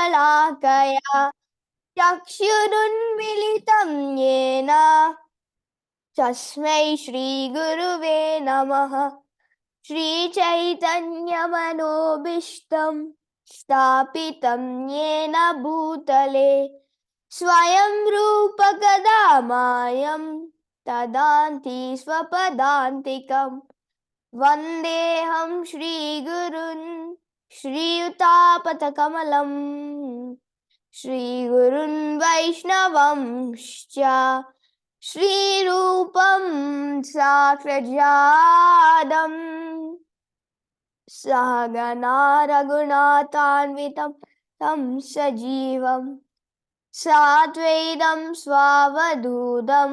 शलाकया चक्षुरुन्मिलितं येन तस्मै श्रीगुरुवे नमः। श्रीचैतन्यमनोभीष्टं स्थापितं येन भूतले स्वयं रूप कदा मायं ददाति स्वपदान्तिकं। वन्देऽहं श्रीगुरुन् श्रीयुतापतकमलम् श्रीगुरुन् वैष्णवंश्च श्रीरूपं साग्रजातं सहगना रघुनाथान्वितं तं सजीवं साद्वैतं स्वावधूतं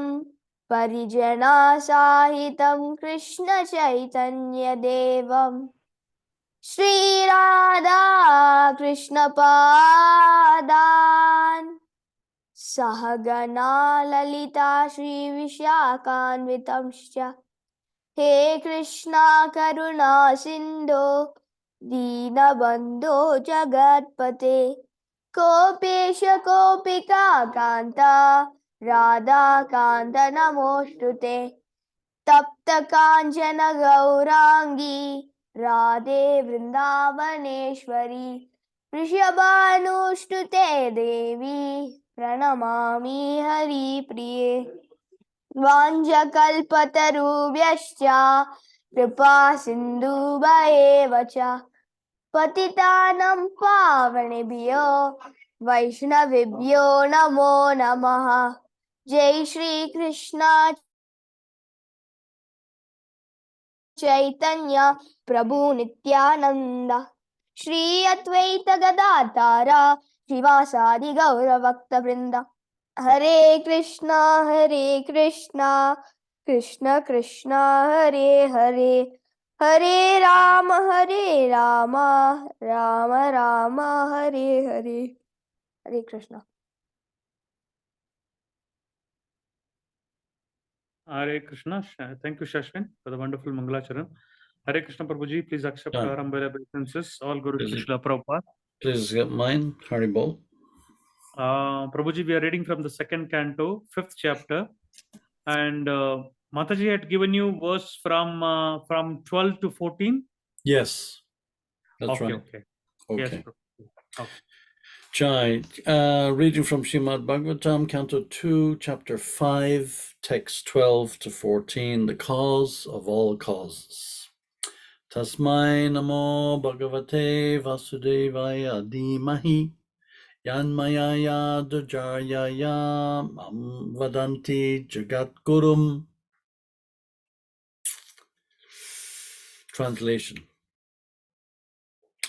परिजनसहितं कृष्णचैतन्यदेवं श्रीराधा कृष्णपादान् सहगना ललिता श्रीविशाखान्वितंश्च। हे कृष्णा करुणा सिन्धो दीनबन्धो जगत्पते गोपेश गोपिका कान्ता राधाकान्त नमोऽस्तुते। तप्त काञ्चन गौराङ्गी राधे वृन्दावनेश्वरी वृषभानुस्तुते देवी प्रणमामि हरिप्रिये। वाञ्छकल्पतरुभ्यश्च कृपा सिन्धुभ्येव च पतितानां पावनेभ्यो वैष्णवेभ्यो नमो नमः। जय श्री कृष्ण चैतन्य प्रभु नित्यानंद श्री अद्वैत गदाधर श्रीवासादि गौर भक्त वृंद। हरे कृष्णा कृष्ण कृष्ण हरे हरे हरे राम राम राम हरे हरे। हरे Krishna. Hare Krishna. Thank you, Shashwin, for the wonderful Mangalacharan. Hare Krishna Prabhuji, please accept our humble obeisances. All Guru Krishna Prabhupada. Please get mine, Haribol. Prabhuji, we are reading from the second canto, 5th chapter. And Mataji had given you verse from 12 to 14. Yes, that's okay, right. Okay. Okay. Yes. Okay. Jai, reading from Srimad Bhagavatam, Canto 2, Chapter 5, Text 12 to 14, the cause of all causes. Tasmai namo Bhagavate Vasudevaya Dhimahi Yanmayaya Dujaryaya Mam Vadanti Jagat Gurum. Translation.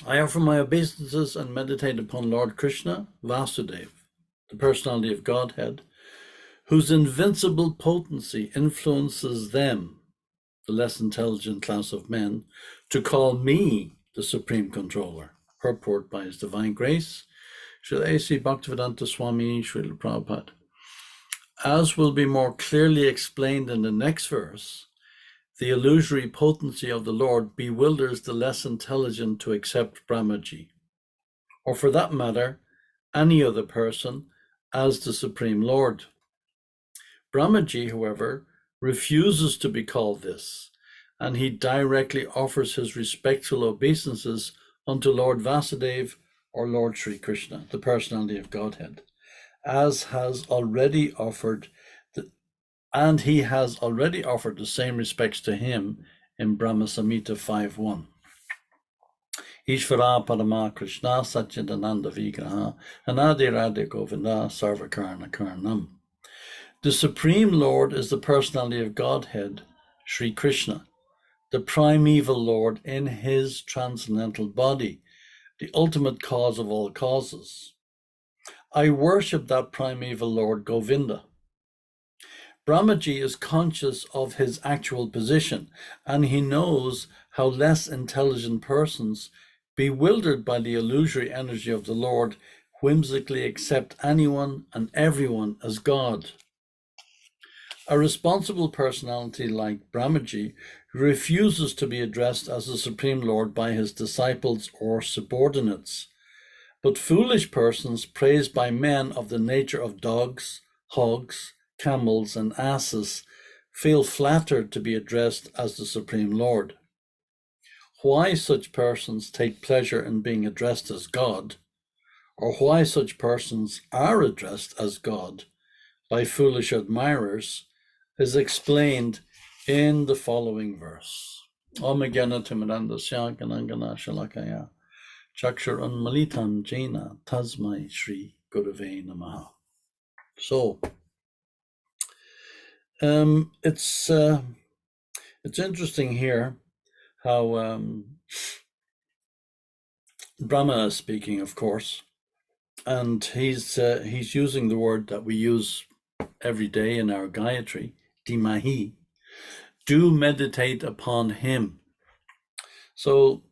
I offer my obeisances and meditate upon Lord Krishna, Vasudeva, the personality of Godhead, whose invincible potency influences them, the less intelligent class of men, to call me the Supreme Controller. Purport by His Divine Grace, Srila A.C. Bhaktivedanta Swami Srila Prabhupada. As will be more clearly explained in the next verse, the illusory potency of the Lord bewilders the less intelligent to accept Brahmaji, or for that matter, any other person, as the Supreme Lord. Brahmaji, however, refuses to be called this, and he directly offers his respectful obeisances unto Lord Vasudeva or Lord Sri Krishna, the personality of Godhead, as has already offered and he has already offered the same respects to him in Brahma Samhita 5.1. Ishvara Parama Krishna Satchidananda Vigraha Anadi Radha Govinda Sarvakarna Karnam. The Supreme Lord is the personality of Godhead, Sri Krishna, the primeval Lord in his transcendental body, the ultimate cause of all causes. I worship that primeval Lord Govinda. Brahmaji is conscious of his actual position, and he knows how less intelligent persons, bewildered by the illusory energy of the Lord, whimsically accept anyone and everyone as God. A responsible personality like Brahmaji refuses to be addressed as the Supreme Lord by his disciples or subordinates, But foolish persons praised by men of the nature of dogs, hogs, camels, and asses feel flattered to be addressed as the Supreme Lord. Why such persons take pleasure in being addressed as God, or why such persons are addressed as God by foolish admirers, is explained in the following verse. Om Gyana Timiranda Syankanangana Shalakaya Chakshar Unmalitam Jaina Tasmai Shri Gurave Namaha. So it's interesting here how Brahma is speaking, of course, and he's using the word that we use every day in our Gayatri, Dimahi. Do meditate upon him. So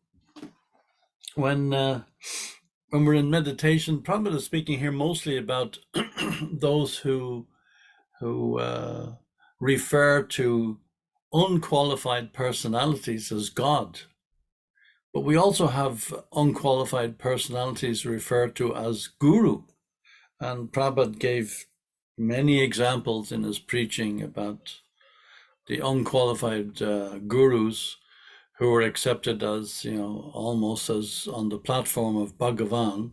when we're in meditation, Prabhupada is speaking here mostly about those who refer to unqualified personalities as God. But we also have unqualified personalities referred to as Guru. And Prabhupada gave many examples in his preaching about the unqualified gurus who were accepted as, almost as on the platform of Bhagavan.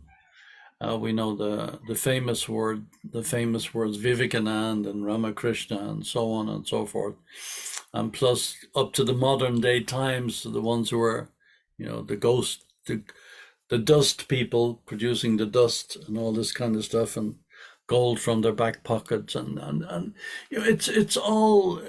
We know the famous words Vivekananda and Ramakrishna and so on and so forth. And plus up to the modern day times, the ones who are, the dust people producing the dust and all this kind of stuff, and gold from their back pockets, and it's all,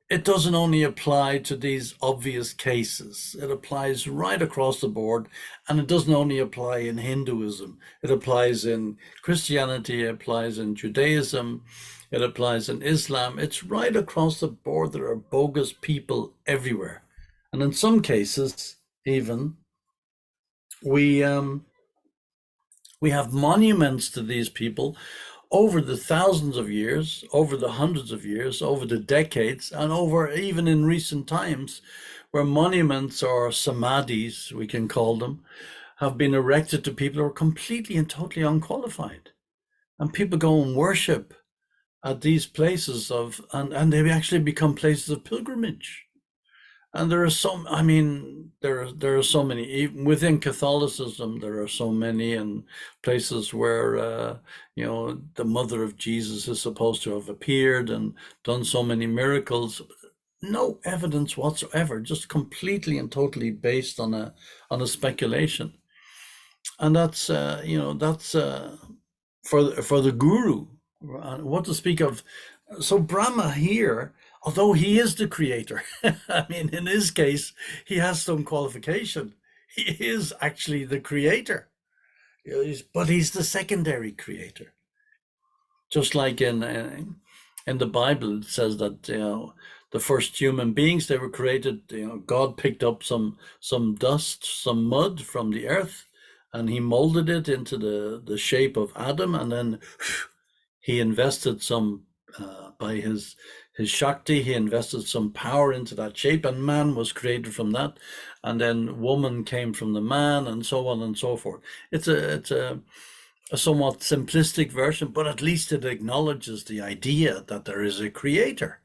it doesn't only apply to these obvious cases. It applies right across the board, and it doesn't only apply in Hinduism. It applies in Christianity, it applies in Judaism, it applies in Islam. It's right across the board. There are bogus people everywhere. And in some cases, even, we have monuments to these people over the thousands of years, over the hundreds of years, over the decades, and over even in recent times, where monuments or samadhis, we can call them, have been erected to people who are completely and totally unqualified. And people go and worship at these places and they actually become places of pilgrimage. And there are there are so many, even within Catholicism, there are so many, and places where, the mother of Jesus is supposed to have appeared and done so many miracles. No evidence whatsoever, just completely and totally based on a speculation. And that's, for the guru, what to speak of. So Brahma here, although he is the creator, in his case, he has some qualification. He is actually the creator, but he's the secondary creator. Just like in the Bible, it says that the first human beings, they were created. God picked up some dust, some mud from the earth, and he molded it into the shape of Adam, and then he invested some. By his Shakti, he invested some power into that shape, and man was created from that, and then woman came from the man, and so on and so forth. It's a somewhat simplistic version, but at least it acknowledges the idea that there is a creator,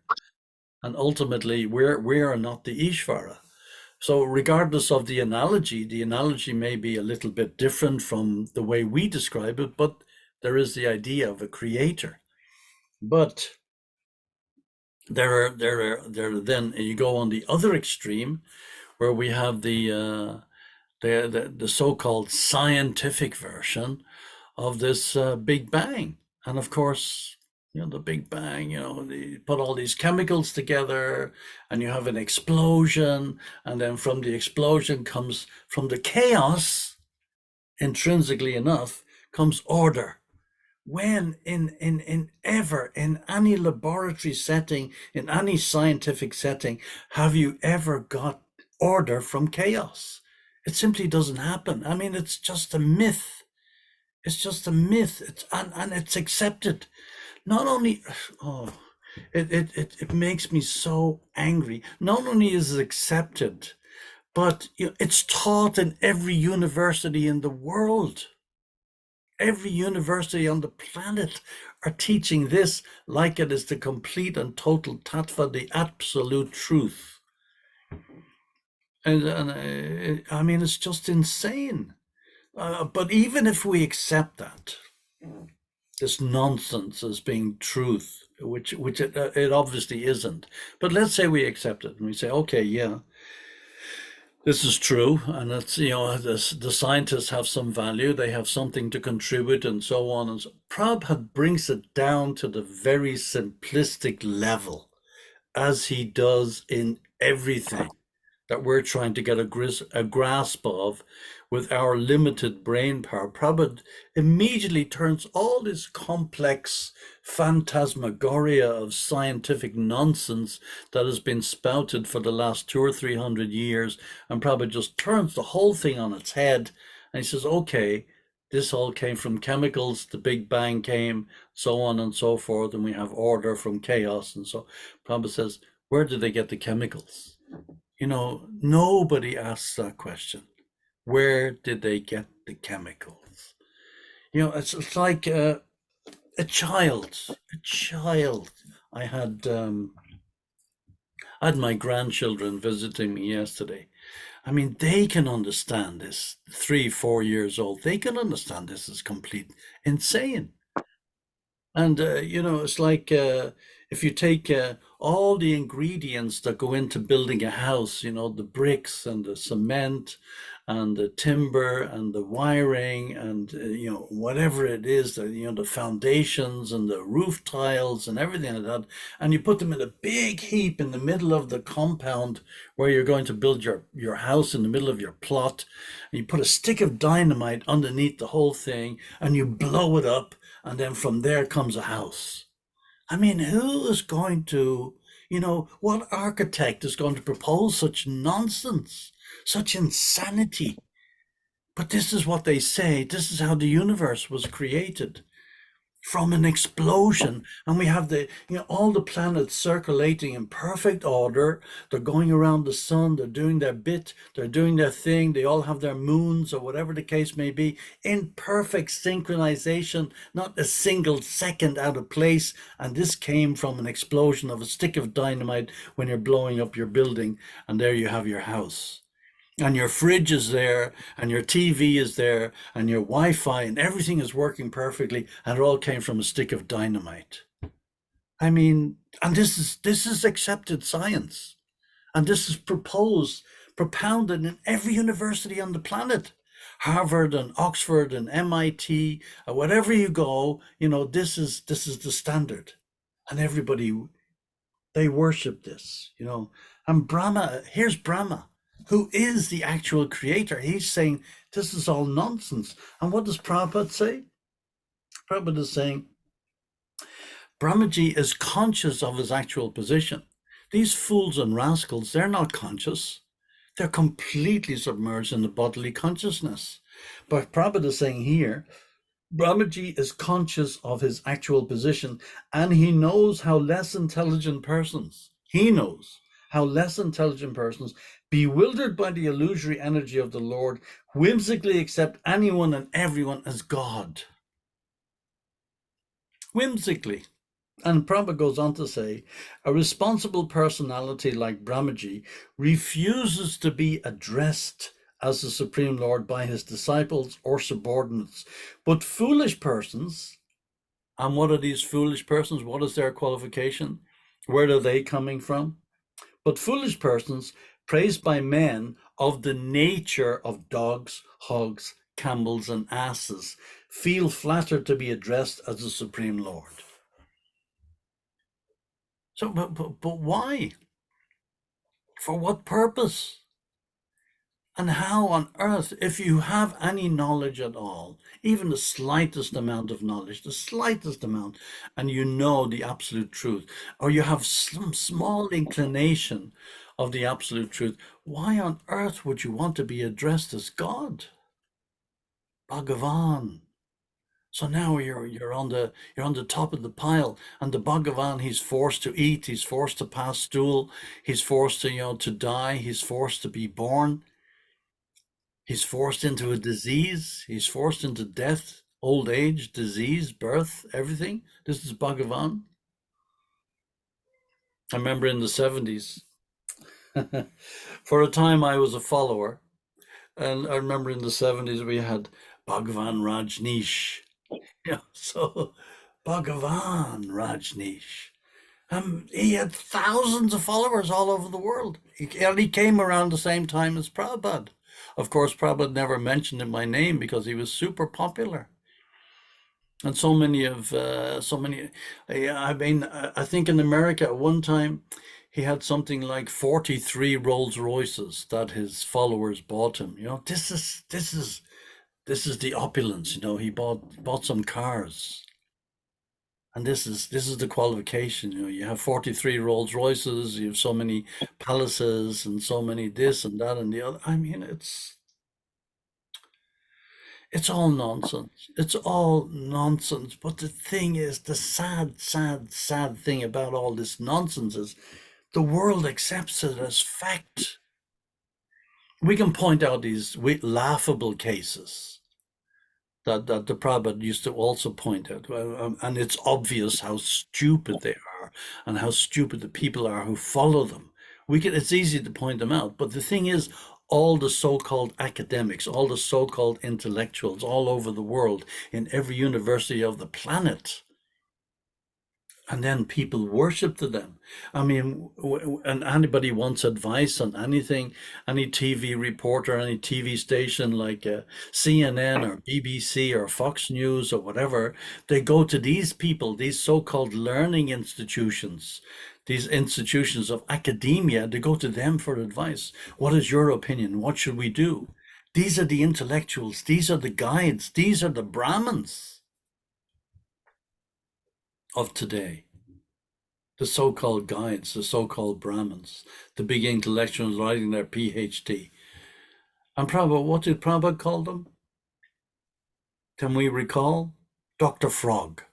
and ultimately we are not the Ishvara. So regardless of the analogy may be a little bit different from the way we describe it, but there is the idea of a creator. But there are then you go on the other extreme, where we have the so-called scientific version of this Big Bang. And of course, the Big Bang, they put all these chemicals together and you have an explosion, and then from the explosion comes, from the chaos, intrinsically enough, comes order. When in any laboratory setting, in any scientific setting, have you ever got order from chaos? It simply doesn't happen. It's just a myth. It's just a myth. And it's accepted. Not only, it makes me so angry. Not only is it accepted, but it's taught in every university in the world. every university on the planet are teaching this like it is the complete and total tattva, the absolute truth. And I mean, it's just insane. But even if we accept that, this nonsense as being truth, which it obviously isn't. But let's say we accept it and we say, okay, yeah, this is true, and it's, you know, the scientists have some value, they have something to contribute, and so on. And so Prabhupada brings it down to the very simplistic level, as he does in everything that we're trying to get a grasp of with our limited brain power. Prabhupada immediately turns all this complex phantasmagoria of scientific nonsense that has been spouted for the last 200 or 300 years, and Prabhupada just turns the whole thing on its head, and he says, okay, this all came from chemicals, the Big Bang came, so on and so forth, and we have order from chaos. And so Prabhupada says, where did they get the chemicals? You know, nobody asks that question. Where did they get the chemicals? You know, it's like a child. I had my grandchildren visiting me yesterday. I mean, they can understand this. 3, 4 years old, they can understand this is complete insane. And you know, it's like if you take all the ingredients that go into building a house, you know, the bricks and the cement and the timber and the wiring and you know, whatever it is, that, you know, the foundations and the roof tiles and everything like that, and you put them in a big heap in the middle of the compound where you're going to build your house, in the middle of your plot, and you put a stick of dynamite underneath the whole thing and you blow it up, and then from there comes a house. I mean, who is going to, you know, what architect is going to propose such nonsense, such insanity? But this is what they say. This is how the universe was created, from an explosion. And we have the, you know, all the planets circulating in perfect order. They're going around the sun, they're doing their bit, they're doing their thing, they all have their moons or whatever the case may be, in perfect synchronization, not a single second out of place. And this came from an explosion of a stick of dynamite when you're blowing up your building, and there you have your house. And your fridge is there, and your TV is there, and your Wi-Fi, and everything is working perfectly, and it all came from a stick of dynamite. I mean, and this is accepted science, and this is propounded in every university on the planet, Harvard and Oxford and MIT, wherever you go, you know, this is the standard, and everybody, they worship this, you know. And Brahma, here's Brahma, who is the actual creator. He's saying this is all nonsense. And what does Prabhupada say? Prabhupada is saying Brahmaji is conscious of his actual position. These fools and rascals, they're not conscious. They're completely submerged in the bodily consciousness. But Prabhupada is saying here, Brahmaji is conscious of his actual position, and he knows how less intelligent persons, bewildered by the illusory energy of the Lord, whimsically accept anyone and everyone as God. Whimsically. And Prabhupada goes on to say, a responsible personality like Brahmaji refuses to be addressed as the Supreme Lord by his disciples or subordinates. But foolish persons, and what are these foolish persons? What is their qualification? Where are they coming from? But foolish persons, praised by men of the nature of dogs, hogs, camels, and asses, feel flattered to be addressed as the Supreme Lord. So, but why? For what purpose? And how on earth, if you have any knowledge at all, even the slightest amount of knowledge, the slightest amount, and you know the absolute truth, or you have some small inclination of the absolute truth, why on earth would you want to be addressed as God? Bhagavan. So now you're on the top of the pile, and the Bhagavan, he's forced to eat, he's forced to pass stool, he's forced to to die, he's forced to be born. He's forced into a disease. He's forced into death. old age, disease, birth, everything. This is Bhagavan. I remember in the 70s, for a time I was a follower. And I remember in the 70s we had Bhagavan Rajneesh. Yeah, so Bhagavan Rajneesh. He had thousands of followers all over the world. And he came around the same time as Prabhupada. Of course, Prabhupada never mentioned in my name because he was super popular. And so many, I think in America at one time, he had something like 43 Rolls Royces that his followers bought him. You know, this is the opulence. You know, he bought some cars. And this is the qualification. You know, you have 43 Rolls Royces, you have so many palaces, and so many this and that and the other. I mean, it's all nonsense. It's all nonsense. But the thing is, the sad thing about all this nonsense is the world accepts it as fact. We can point out these laughable cases that the Prabhupada used to also point out. And it's obvious how stupid they are and how stupid the people are who follow them. It's easy to point them out. But the thing is, all the so-called academics, all the so-called intellectuals all over the world, in every university of the planet, and then people worship to them. I mean, and anybody wants advice on anything, any TV reporter, any TV station like CNN or BBC or Fox News or whatever, they go to these people, these so-called learning institutions, these institutions of academia, they go to them for advice. What is your opinion? What should we do? These are the intellectuals. These are the guides. These are the Brahmins of today. The so-called guides, the so-called Brahmins, the big intellectuals writing their PhD. And Prabhupada, what did Prabhupada call them? Can we recall? Dr. Frog.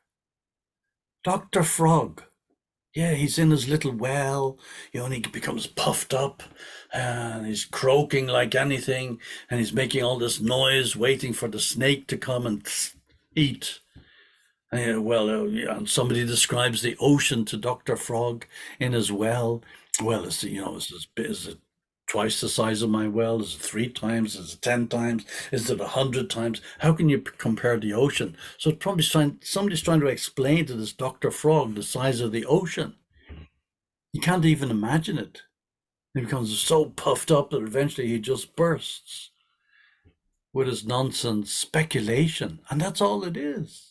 Dr. Frog. Yeah, he's in his little well, you know, and he becomes puffed up and he's croaking like anything and he's making all this noise waiting for the snake to come and eat. And somebody describes the ocean to Dr. Frog in his well. Well, is it twice the size of my well? Is it 3 times? Is it 10 times? Is it 100 times? How can you compare the ocean? So it's probably somebody's trying to explain to this Dr. Frog the size of the ocean. You can't even imagine it. He becomes so puffed up that eventually he just bursts with his nonsense speculation. And that's all it is.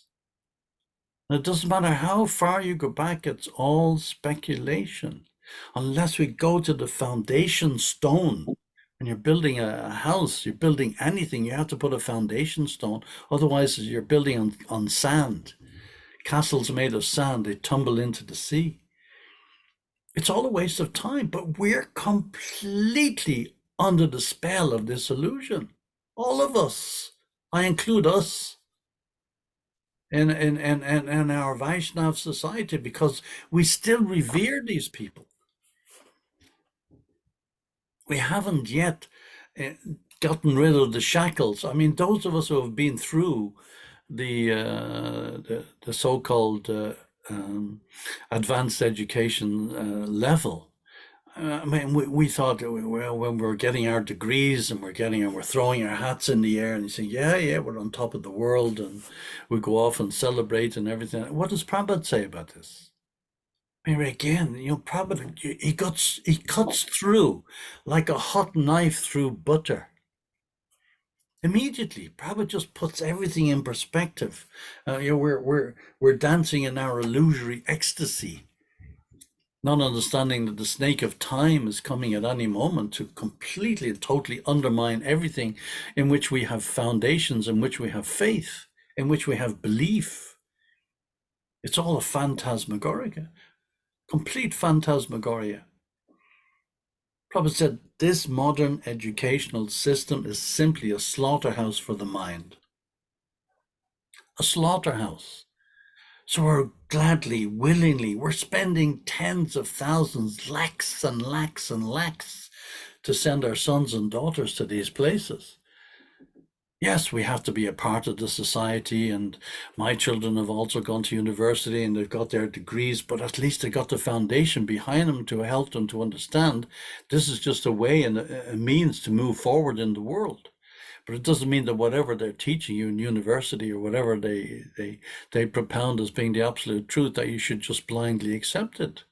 It doesn't matter how far you go back, it's all speculation. Unless we go to the foundation stone. When you're building a house, you're building anything, you have to put a foundation stone. Otherwise, you're building on sand. Castles made of sand, they tumble into the sea. It's all a waste of time, but we're completely under the spell of this illusion. All of us. I include us. In our Vaishnav society, because we still revere these people. We haven't yet gotten rid of the shackles. I mean, those of us who have been through the so-called advanced education level, I mean, we thought, well, when we're getting our degrees and we're throwing our hats in the air and you say, yeah, we're on top of the world and we go off and celebrate and everything. What does Prabhupada say about this? I mean, again, you know, Prabhupada, he cuts through like a hot knife through butter. Immediately, Prabhupada just puts everything in perspective. You know, we're dancing in our illusory ecstasy, not understanding that the snake of time is coming at any moment to completely and totally undermine everything in which we have foundations, in which we have faith, in which we have belief. It's all a phantasmagoria, complete phantasmagoria. Prabhupada said, this modern educational system is simply a slaughterhouse for the mind. A slaughterhouse. So we're gladly, willingly, we're spending tens of thousands, lakhs and lakhs and lakhs to send our sons and daughters to these places. Yes, we have to be a part of the society, and my children have also gone to university and they've got their degrees, but at least they got the foundation behind them to help them to understand this is just a way and a means to move forward in the world. But it doesn't mean that whatever they're teaching you in university or whatever they propound as being the absolute truth, that you should just blindly accept it.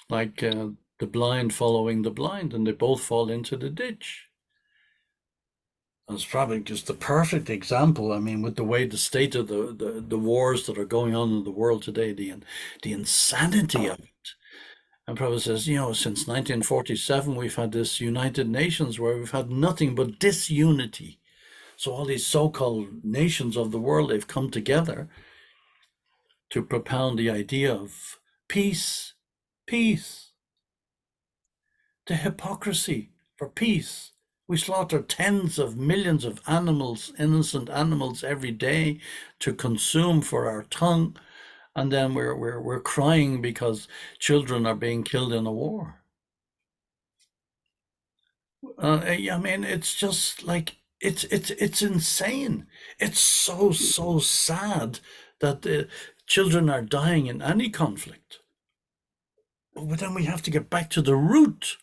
Like the blind following the blind, and they both fall into the ditch. It's probably just the perfect example. I mean, with the way the state of the wars that are going on in the world today, the insanity of it. And Prabhupada says, since 1947, we've had this United Nations where we've had nothing but disunity. So all these so-called nations of the world, they've come together to propound the idea of peace, peace. The hypocrisy for peace. We slaughter tens of millions of animals, innocent animals, every day to consume for our tongue, and then we're crying because children are being killed in a war. I mean, it's just like it's insane. It's so sad that children are dying in any conflict. But then we have to get back to the root.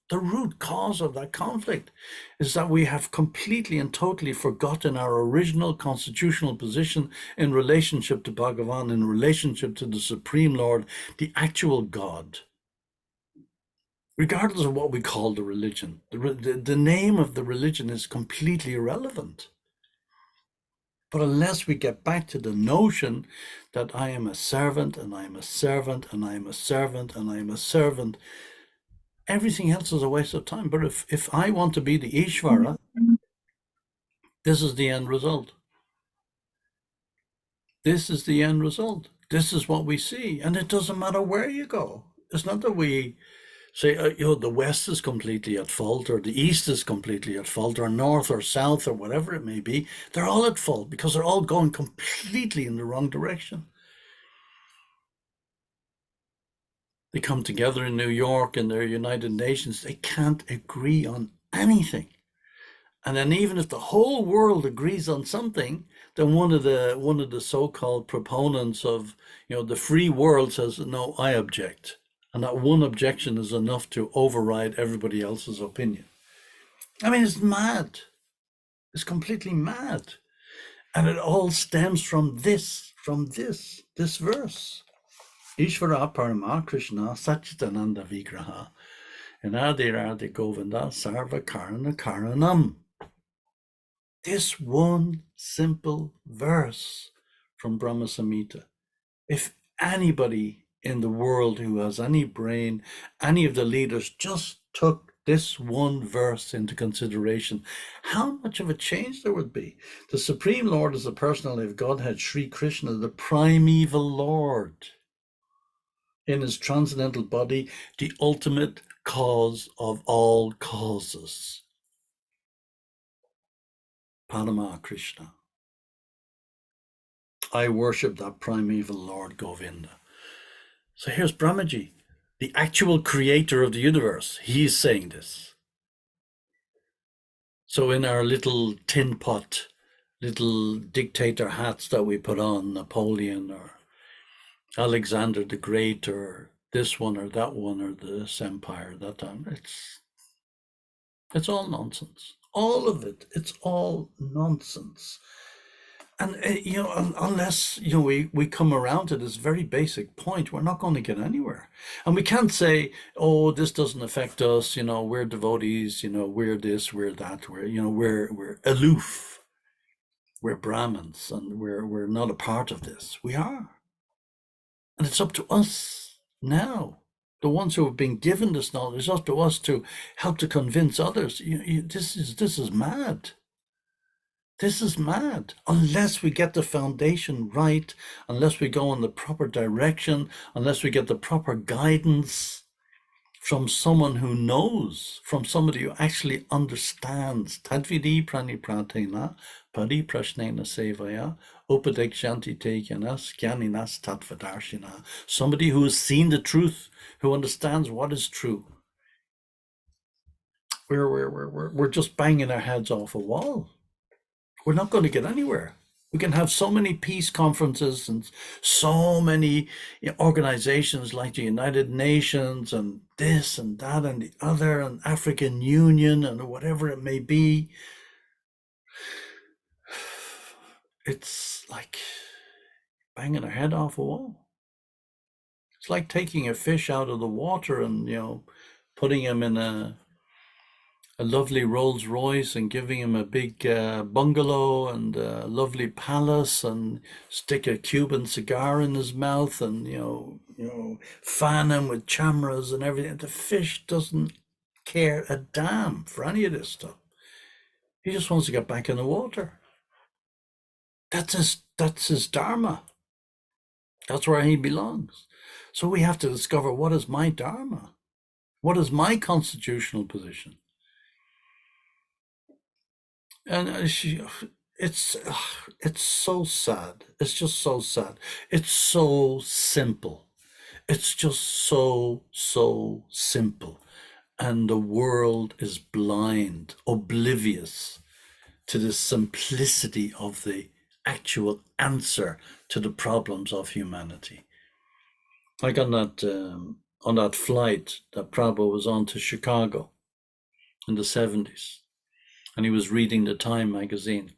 The root cause of that conflict is that we have completely and totally forgotten our original constitutional position in relationship to Bhagavan, in relationship to the Supreme Lord, the actual God. Regardless of what we call the religion, the name of the religion is completely irrelevant. But unless we get back to the notion that I am a servant, and I am a servant, and I am a servant, and I am a servant, everything else is a waste of time. But if I want to be the Ishvara, this is the end result. This is the end result. This is what we see. And it doesn't matter where you go. It's not that we say, the West is completely at fault, or the East is completely at fault, or North or South, or whatever it may be. They're all at fault because they're all going completely in the wrong direction. They come together in New York in their United Nations. They can't agree on anything. And then even if the whole world agrees on something, then one of the so-called proponents of the free world says, no, I object. And that one objection is enough to override everybody else's opinion. I mean, it's mad. It's completely mad. And it all stems from this verse. Ishvara Parama Krishna Satchitananda Vigraha Radhe Govinda Sarva Karana Karanam. This one simple verse from Brahma Samhita. If anybody in the world who has any brain, any of the leaders just took this one verse into consideration, how much of a change there would be. The Supreme Lord is the personality of Godhead, Sri Krishna, the primeval Lord. In his transcendental body, the ultimate cause of all causes. Parama Krishna. I worship that primeval Lord Govinda. So here's Brahmaji, the actual creator of the universe. He's saying this. So in our little tin pot, little dictator hats that we put on, Napoleon or Alexander the Great or this one or that one or this empire, that time, it's all nonsense. All of it, it's all nonsense. And, unless, we come around to this very basic point, we're not going to get anywhere. And we can't say, oh, this doesn't affect us, we're devotees, we're this, we're that, we're aloof. We're Brahmins and we're not a part of this. We are. And it's up to us now, the ones who have been given this knowledge, it's up to us to help to convince others. This is mad. This is mad. Unless we get the foundation right, unless we go in the proper direction, unless we get the proper guidance from someone who knows, from somebody who actually understands. Tadvidi pranipratena pariprashnena sevaya upadekshanti tekyanas gyaninas tattvadarshina. Somebody who has seen the truth, who understands what is true. we're just banging our heads off a wall. We're not going to get anywhere. We can have so many peace conferences and so many organizations like the United Nations and this and that and the other and African Union and whatever it may be. It's like banging our head off a wall. It's like taking a fish out of the water and, putting him in a lovely Rolls Royce and giving him a big bungalow and a lovely palace and stick a Cuban cigar in his mouth and fan him with cameras and everything. The fish doesn't care a damn for any of this stuff. He just wants to get back in the water. That's his dharma. That's where he belongs. So we have to discover, what is my dharma? What is my constitutional position? And it's so sad. It's just so sad. It's so simple. It's just so simple. And the world is blind, oblivious to the simplicity of the actual answer to the problems of humanity. Like on that flight that Prabhupada was on to Chicago in the 70s. And he was reading the Time magazine.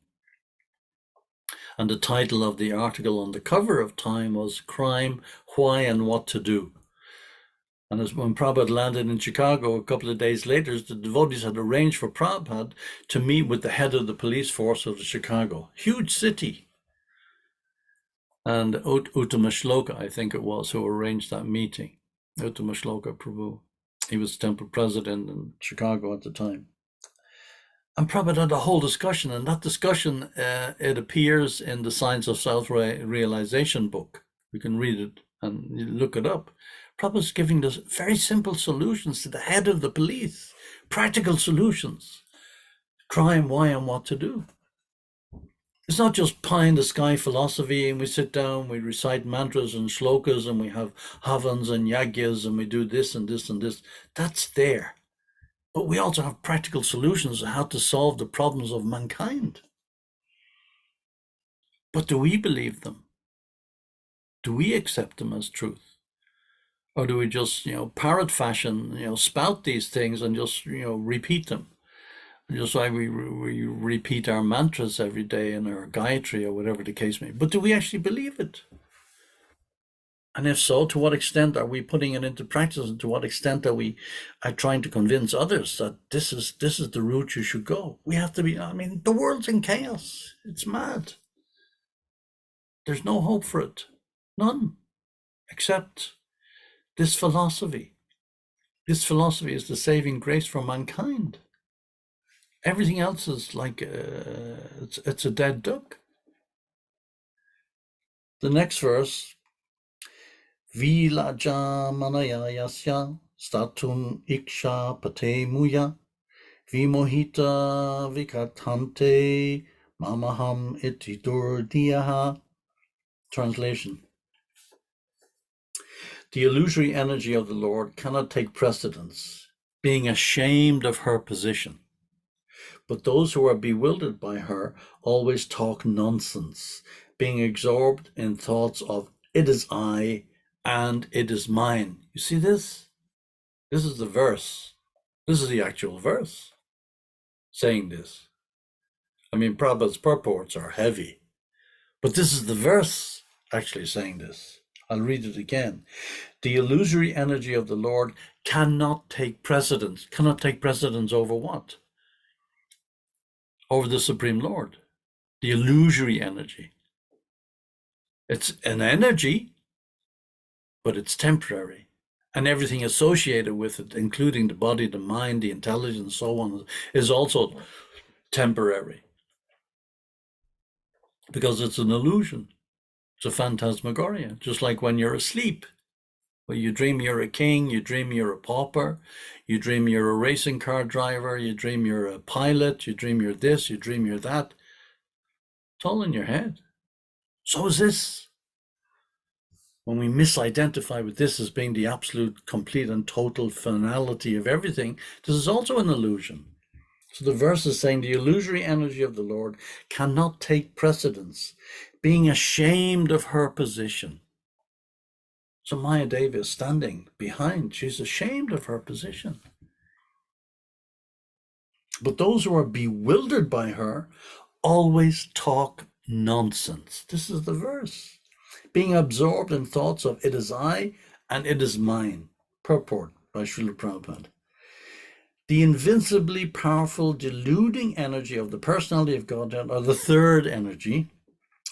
And the title of the article on the cover of Time was Crime, Why and What to Do. And when Prabhupada landed in Chicago a couple of days later, the devotees had arranged for Prabhupada to meet with the head of the police force of Chicago. Huge city. And Uttama Shloka, I think it was, who arranged that meeting. Uttama Shloka Prabhu. He was temple president in Chicago at the time. And Prabhupada had a whole discussion, and that discussion, it appears in the Science of Self-Realization book. You can read it and look it up. Prabhupada's giving us very simple solutions to the head of the police, practical solutions. Crime, why, and what to do. It's not just pie-in-the-sky philosophy, and we sit down, we recite mantras and shlokas, and we have havans and yagyas, and we do this and this and this. That's there. But we also have practical solutions on how to solve the problems of mankind. But do we believe them? Do we accept them as truth? Or do we just, parrot fashion, spout these things and just, repeat them? Just like we repeat our mantras every day in our Gayatri or whatever the case may be. But do we actually believe it? And if so, to what extent are we putting it into practice, and to what extent are we trying to convince others that this is the route you should go? We have to be, the world's in chaos. It's mad. There's no hope for it. None. Except this philosophy. This philosophy is the saving grace for mankind. Everything else is like, it's a dead duck. The next verse, Vilaja manayasya statun iksha patemuya vimohita vikatante mamaham iti durdiyaha. Translation. The illusory energy of the Lord cannot take precedence, being ashamed of her position. But those who are bewildered by her always talk nonsense, being absorbed in thoughts of it is I and it is mine. You see this? This is the verse. This is the actual verse saying this. Prabhupada's purports are heavy, but this is the verse actually saying this. I'll read it again. The illusory energy of the Lord cannot take precedence. Cannot take precedence over what? Over the Supreme Lord. The illusory energy. It's an energy, but it's temporary. And everything associated with it, including the body, the mind, the intelligence, so on, is also temporary. Because it's an illusion. It's a phantasmagoria. Just like when you're asleep. Well, you dream you're a king, you dream you're a pauper, you dream you're a racing car driver, you dream you're a pilot, you dream you're this, you dream you're that. It's all in your head. So is this. when we misidentify with this as being the absolute, complete, and total finality of everything, this is also an illusion. So the verse is saying the illusory energy of the Lord cannot take precedence, being ashamed of her position. So Maya Devi is standing behind. She's ashamed of her position. But those who are bewildered by her always talk nonsense. This is the verse. Being absorbed in thoughts of it is I and it is mine. Purport by Srila Prabhupada. The invincibly powerful, deluding energy of the personality of Godhead, or the third energy,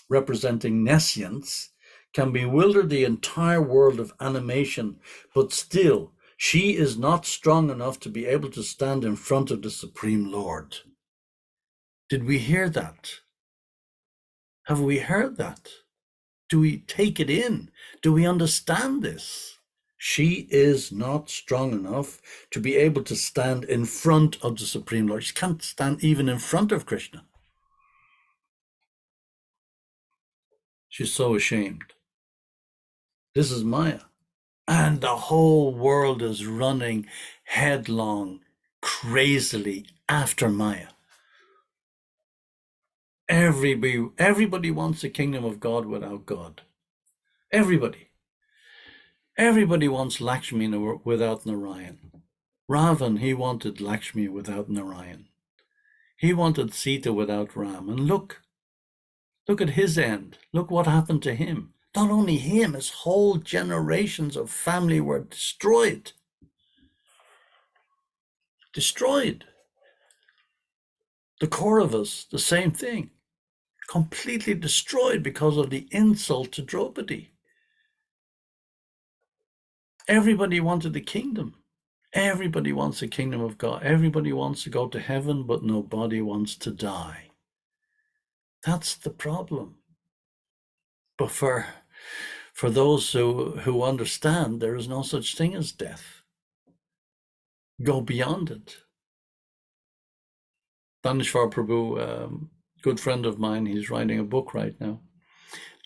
representing nescience, can bewilder the entire world of animation, but still, she is not strong enough to be able to stand in front of the Supreme Lord. Did we hear that? Have we heard that? Do we take it in? Do we understand this? She is not strong enough to be able to stand in front of the Supreme Lord. She can't stand even in front of Krishna. She's so ashamed. This is Maya. And the whole world is running headlong, crazily after Maya. Everybody wants the kingdom of God without God. Everybody. Everybody wants Lakshmi without Narayan. Ravan, he wanted Lakshmi without Narayan. He wanted Sita without Ram. And look at his end. Look what happened to him. Not only him, his whole generations of family were destroyed. Destroyed. The Kauravas, the same thing. Completely destroyed because of the insult to Draupadi. Everybody wanted the kingdom. Everybody wants the kingdom of God. Everybody wants to go to heaven, but nobody wants to die. That's the problem. But for those who understand, there is no such thing as death. Go beyond it. Dhaneshwar Prabhu, good friend of mine, he's writing a book right now,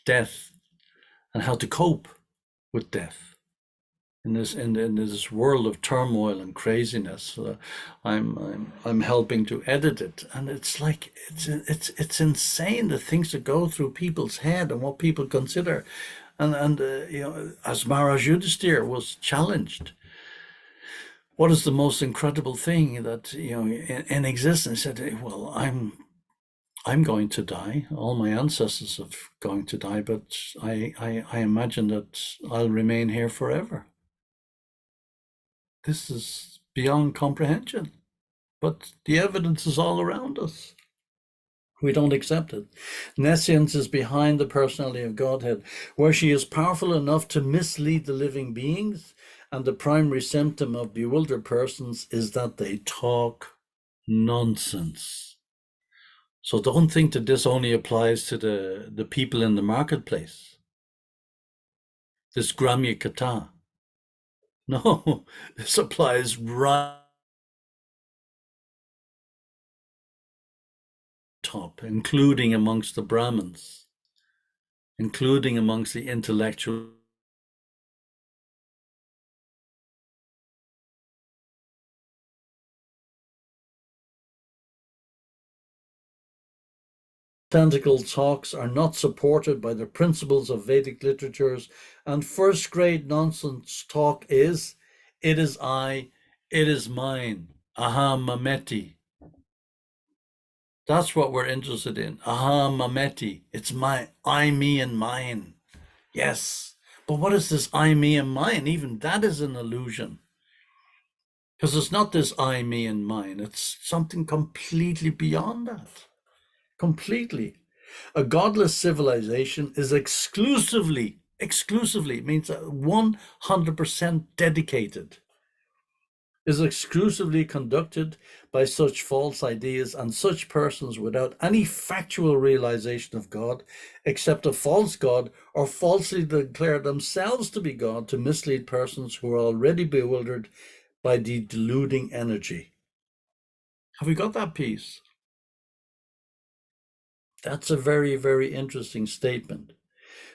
Death and how to cope with death. In this world of turmoil and craziness, I'm helping to edit it, and it's like it's insane the things that go through people's head and what people consider, and you know, as Maharaj Yudhisthira was challenged, what is the most incredible thing that in existence? He said, well, I'm going to die. All my ancestors are going to die, but I imagine that I'll remain here forever. This is beyond comprehension, but the evidence is all around us. We don't accept it. Nescience is behind the personality of Godhead, where she is powerful enough to mislead the living beings, and the primary symptom of bewildered persons is that they talk nonsense. So don't think that this only applies to the people in the marketplace. This Gramya Kata. No, this applies right top, including amongst the Brahmins, including amongst the intellectual. Nonsensical talks are not supported by the principles of Vedic literatures, and first grade nonsense talk is, it is I, it is mine, aham mameti. That's what we're interested in, aham mameti. It's my, I, me, and mine. Yes, but what is this I, me, and mine? Even that is an illusion. Because it's not this I, me, and mine. It's something completely beyond that. Completely. A godless civilization is exclusively means 100% dedicated, is exclusively conducted by such false ideas and such persons without any factual realization of God, except a false God, or falsely declare themselves to be God to mislead persons who are already bewildered by the deluding energy. Have we got that piece? That's a very, very interesting statement.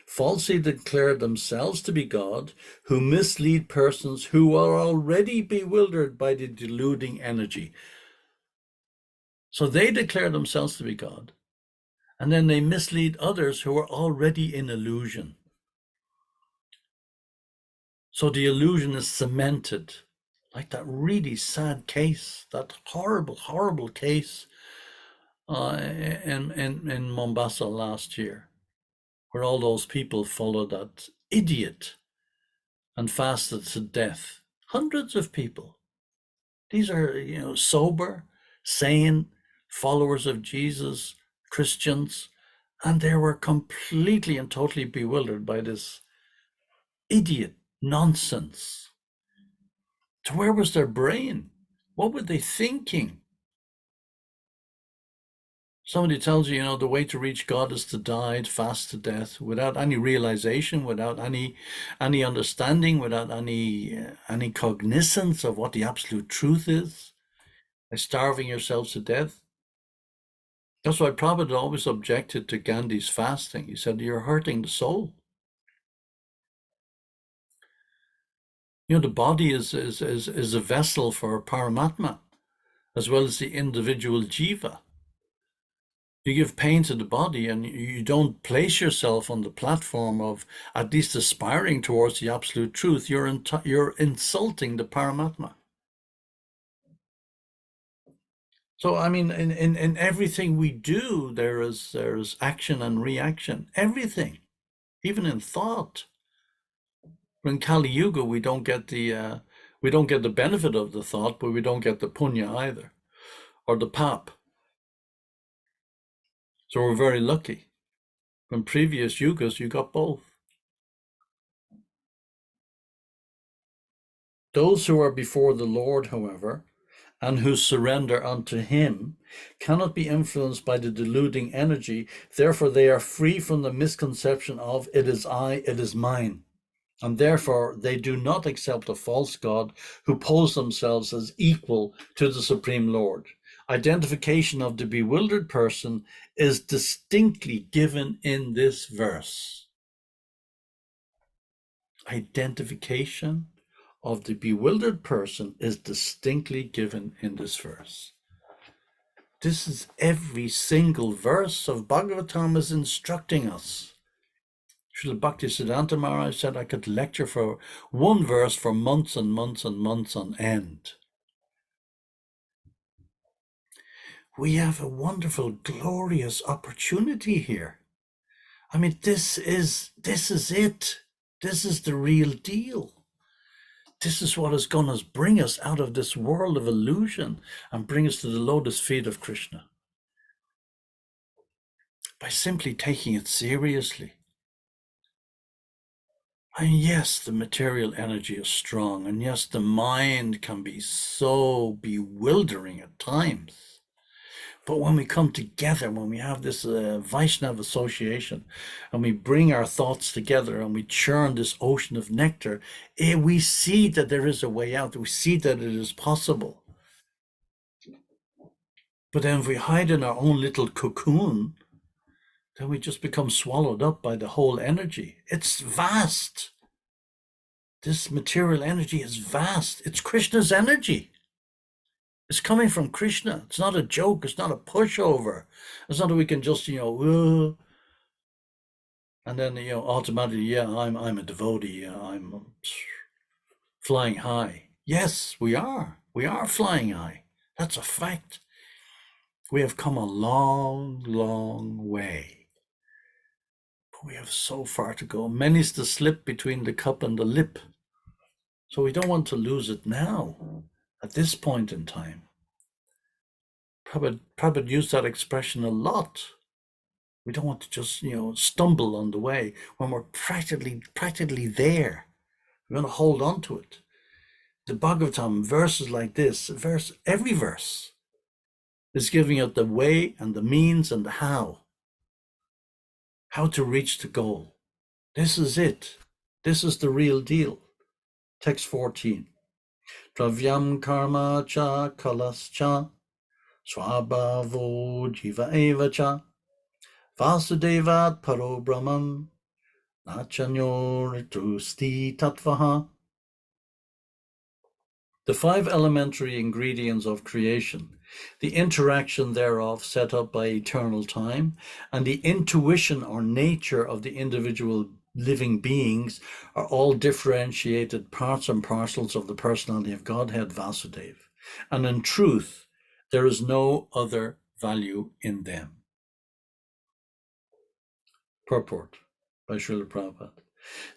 falsely declare themselves to be God, who mislead persons who are already bewildered by the deluding energy. So they declare themselves to be God, and then they mislead others who are already in illusion. So the illusion is cemented, like that really sad case, that horrible, horrible case in Mombasa last year, where all those people followed that idiot and fasted to death. Hundreds of people. These are, sober, sane followers of Jesus, Christians, and they were completely and totally bewildered by this idiot nonsense. So where was their brain? What were they thinking? Somebody tells you, the way to reach God is to die, fast to death, without any realization, without any understanding, without any cognizance of what the absolute truth is, by starving yourselves to death. That's why Prabhupada always objected to Gandhi's fasting. He said, you're hurting the soul. The body is a vessel for Paramatma, as well as the individual jiva. You give pain to the body and you don't place yourself on the platform of at least aspiring towards the absolute truth, you're insulting the Paramatma. So, in everything we do, there is action and reaction. Everything, even in thought. In Kali Yuga, we don't get the benefit of the thought, but we don't get the punya either, or the pap. So we're very lucky. In previous yugas, you got both. Those who are before the Lord, however, and who surrender unto him, cannot be influenced by the deluding energy. Therefore, they are free from the misconception of it is I, it is mine. And therefore, they do not accept a false God who pose themselves as equal to the Supreme Lord. Identification of the bewildered person is distinctly given in this verse. Identification of the bewildered person is distinctly given in this verse. This is every single verse of Bhagavatam is instructing us. Srila Bhaktisiddhanta Maharaj said I could lecture for one verse for months and months and months on end. We have a wonderful, glorious opportunity here. This is it. This is the real deal. This is what is going to bring us out of this world of illusion and bring us to the lotus feet of Krishna. By simply taking it seriously. And yes, the material energy is strong, and yes, the mind can be so bewildering at times. But when we come together, when we have this Vaishnava association, and we bring our thoughts together and we churn this ocean of nectar, we see that there is a way out. We see that it is possible. But then if we hide in our own little cocoon, then we just become swallowed up by the whole energy. It's vast. This material energy is vast. It's Krishna's energy. It's coming from Krishna. It's not a joke. It's not a pushover. It's not that we can just, and then, automatically, yeah, I'm a devotee. I'm flying high. Yes, we are. We are flying high. That's a fact. We have come a long, long way. But we have so far to go. Many's the slip between the cup and the lip. So we don't want to lose it now, at this point in time. Prabhupada used that expression a lot. We don't want to just, stumble on the way when we're practically there. We're going to hold on to it. The Bhagavatam, verses like this, every verse is giving us the way and the means and the how to reach the goal. This is it. This is the real deal. Text 14. Dravyam karma cha kalascha swabhavo jiva eva cha vasudevat paro brahman nachanyoritusti tattvaha. The 5 elementary ingredients of creation, the interaction thereof set up by eternal time, and the intuition or nature of the individual living beings are all differentiated parts and parcels of the personality of Godhead Vasudeva. And in truth, there is no other value in them. Purport by Srila Prabhupada.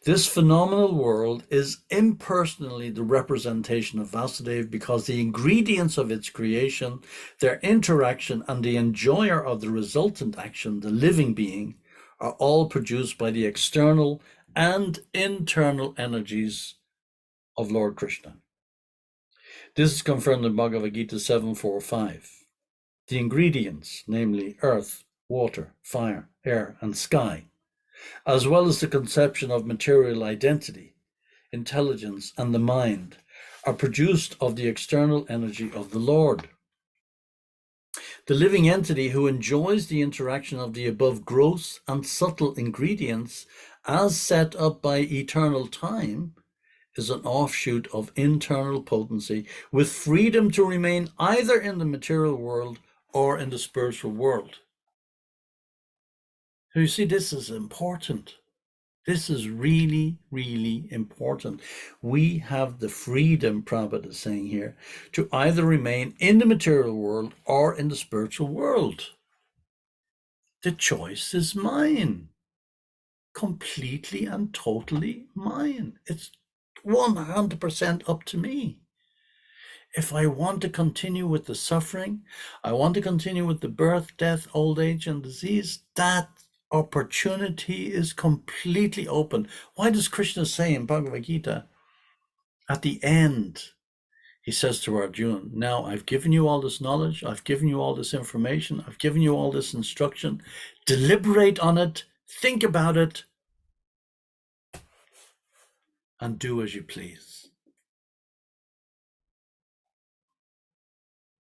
This phenomenal world is impersonally the representation of Vasudeva because the ingredients of its creation, their interaction, and the enjoyer of the resultant action, the living being, are all produced by the external and internal energies of Lord Krishna. This is confirmed in Bhagavad Gita 7.4.5. The ingredients, namely earth, water, fire, air, and sky, as well as the conception of material identity, intelligence, and the mind, are produced of the external energy of the Lord. The living entity who enjoys the interaction of the above gross and subtle ingredients as set up by eternal time is an offshoot of internal potency with freedom to remain either in the material world or in the spiritual world. So you see, this is important. This is really, really important. We have the freedom, Prabhupada is saying here, to either remain in the material world or in the spiritual world. The choice is mine. Completely and totally mine. It's 100% up to me. If I want to continue with the suffering, I want to continue with the birth, death, old age, and disease, that opportunity is completely open. Why does Krishna say in Bhagavad Gita, at the end, he says to Arjuna, now I've given you all this knowledge, I've given you all this information, I've given you all this instruction, deliberate on it, think about it, and do as you please.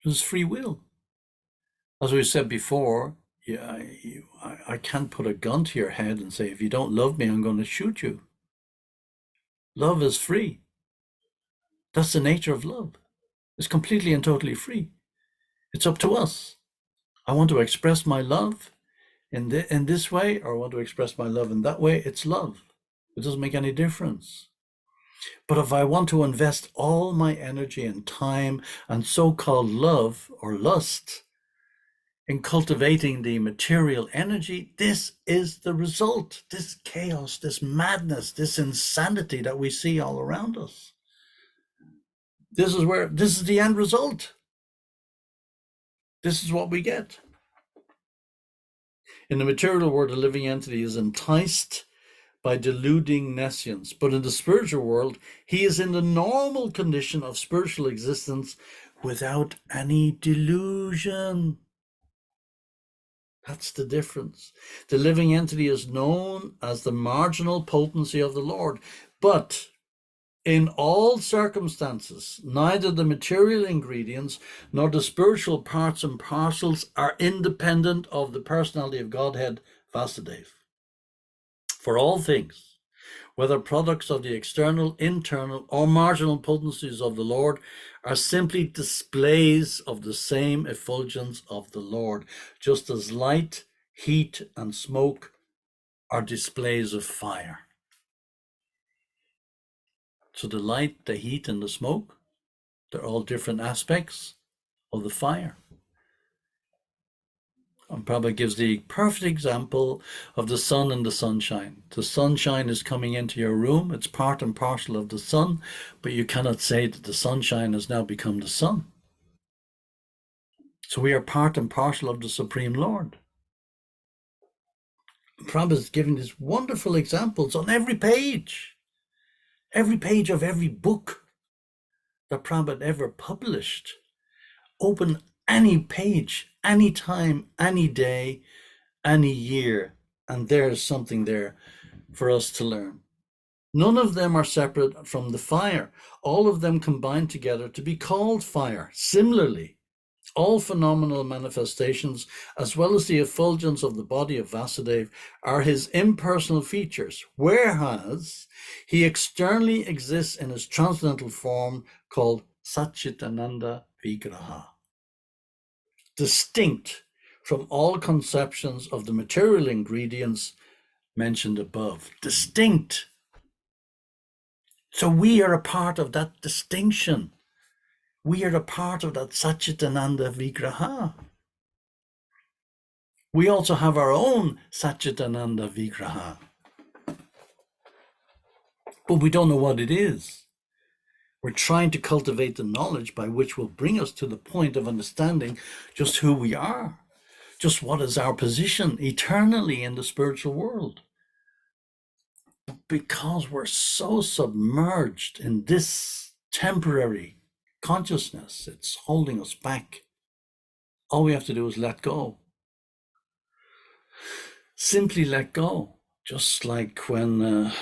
It's free will. As we said before, I can't put a gun to your head and say, if you don't love me, I'm going to shoot you. Love is free. That's the nature of love. It's completely and totally free. It's up to us. I want to express my love in this way, or I want to express my love in that way. It's love. It doesn't make any difference. But if I want to invest all my energy and time and so-called love or lust in cultivating the material energy, this is the result, this chaos, this madness, this insanity that we see all around us. This is the end result. This is what we get. In the material world, a living entity is enticed by deluding nescience, but in the spiritual world, he is in the normal condition of spiritual existence without any delusion. That's the difference. The living entity is known as the marginal potency of the Lord, but in all circumstances, neither the material ingredients nor the spiritual parts and parcels are independent of the personality of Godhead Vasudeva. For all things, whether products of the external, internal, or marginal potencies of the Lord, are simply displays of the same effulgence of the Lord, just as light, heat, and smoke are displays of fire. So the light, the heat, and the smoke, they're all different aspects of the fire. And Prabhupada gives the perfect example of the sun and the sunshine. The sunshine is coming into your room. It's part and parcel of the sun, but you cannot say that the sunshine has now become the sun. So we are part and parcel of the Supreme Lord. Prabhupada is giving these wonderful examples on every page of every book that Prabhupada ever published. Open any page, any time, any day, any year, and there's something there for us to learn. None of them are separate from the fire. All of them combine together to be called fire. Similarly, All phenomenal manifestations, as well as the effulgence of the body of Vasudeva, are his impersonal features, whereas he externally exists in his transcendental form called Satchitananda Vigraha, distinct from all conceptions of the material ingredients mentioned above. Distinct. So we are a part of that distinction. We are a part of that Satchitananda Vigraha. We also have our own Satchitananda Vigraha, but we don't know what it is. We're trying to cultivate the knowledge by which will bring us to the point of understanding just who we are, just what is our position eternally in the spiritual world. Because we're so submerged in this temporary consciousness, it's holding us back. All we have to do is let go. Simply let go. Just like when